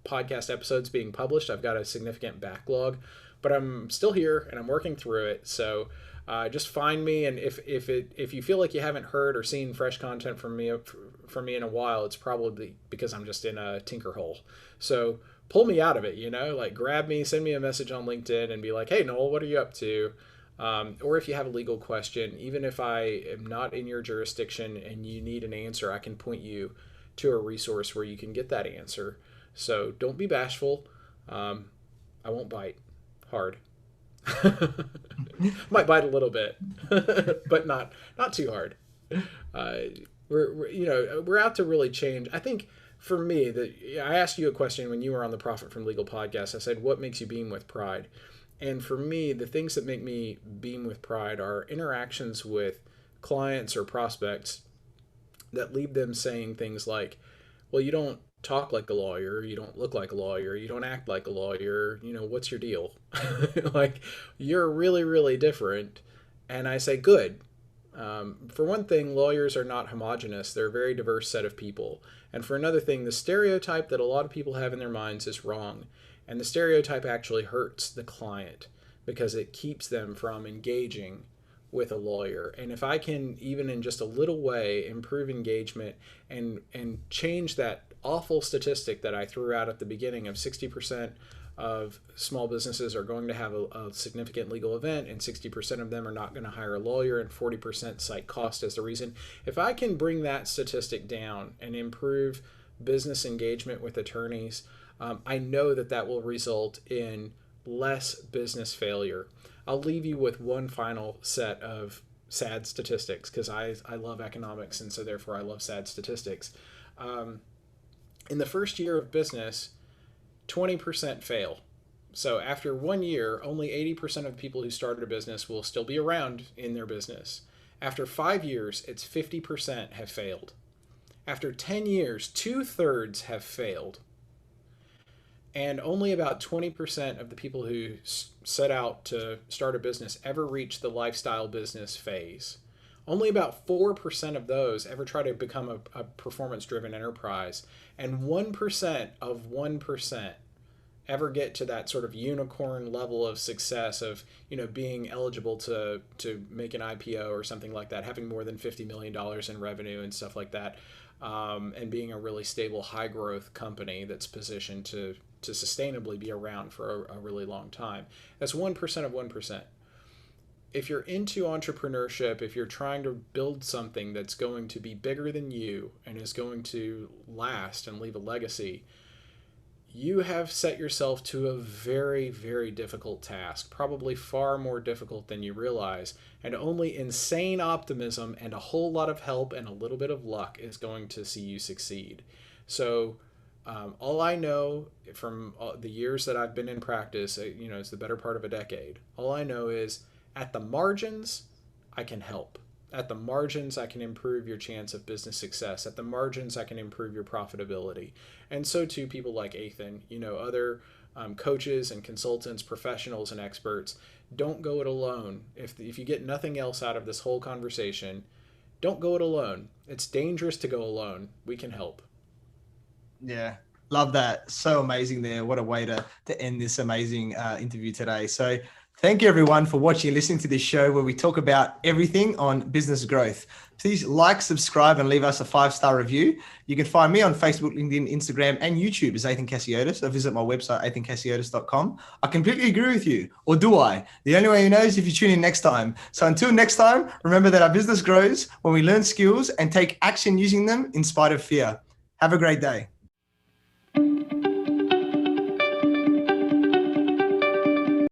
podcast episodes being published. I've got a significant backlog, but I'm still here and I'm working through it. So just find me, and if you feel like you haven't heard or seen fresh content from me in a while, it's probably because I'm just in a tinker hole. So pull me out of it, grab me, send me a message on LinkedIn and be like, hey, Noel, what are you up to? Or if you have a legal question, even if I am not in your jurisdiction and you need an answer, I can point you to a resource where you can get that answer. So don't be bashful. I won't bite hard. Might bite a little bit, but not too hard. We're out to really change. I think for me, I asked you a question when you were on the Profit from Legal podcast. I said, what makes you beam with pride? And for me, the things that make me beam with pride are interactions with clients or prospects that leave them saying things like, well, you don't talk like a lawyer, you don't look like a lawyer, you don't act like a lawyer, what's your deal? You're really, really different. And I say, good. For one thing, lawyers are not homogenous. They're a very diverse set of people. And for another thing, the stereotype that a lot of people have in their minds is wrong. And the stereotype actually hurts the client because it keeps them from engaging with a lawyer. And if I can, even in just a little way, improve engagement and change that awful statistic that I threw out at the beginning of 60% of small businesses are going to have a significant legal event and 60% of them are not going to hire a lawyer and 40% cite cost as the reason. If I can bring that statistic down and improve business engagement with attorneys, I know that will result in less business failure. I'll leave you with one final set of sad statistics because I love economics, and so therefore I love sad statistics. In the first year of business, 20% fail. So after 1 year, only 80% of people who started a business will still be around in their business. After 5 years, it's 50% have failed. After 10 years, 2/3 have failed. And only about 20% of the people who set out to start a business ever reach the lifestyle business phase. Only about 4% of those ever try to become a performance-driven enterprise. And 1% of 1% ever get to that sort of unicorn level of success of, being eligible to make an IPO or something like that, having more than $50 million in revenue and stuff like that, and being a really stable, high-growth company that's positioned to sustainably be around for a really long time. That's 1% of 1%. if you're into entrepreneurship, if you're trying to build something that's going to be bigger than you and is going to last and leave a legacy, you have set yourself to a very, very difficult task, probably far more difficult than you realize, and only insane optimism and a whole lot of help and a little bit of luck is going to see you succeed. So all I know from the years that I've been in practice, it's the better part of a decade. All I know is at the margins, I can help. At the margins, I can improve your chance of business success. At the margins, I can improve your profitability. And so too, people like Athin, other coaches and consultants, professionals and experts. Don't go it alone. If you get nothing else out of this whole conversation, don't go it alone. It's dangerous to go alone. We can help. Yeah, love that. So amazing there. What a way to end this amazing interview today. So thank you everyone for watching and listening to this show where we talk about everything on business growth. Please like, subscribe, and leave us a 5-star review. You can find me on Facebook, LinkedIn, Instagram, and YouTube as Athin Cassiotis, or visit my website, athincassiotis.com. I completely agree with you, or do I? The only way you know is if you tune in next time. So until next time, remember that our business grows when we learn skills and take action using them in spite of fear. Have a great day.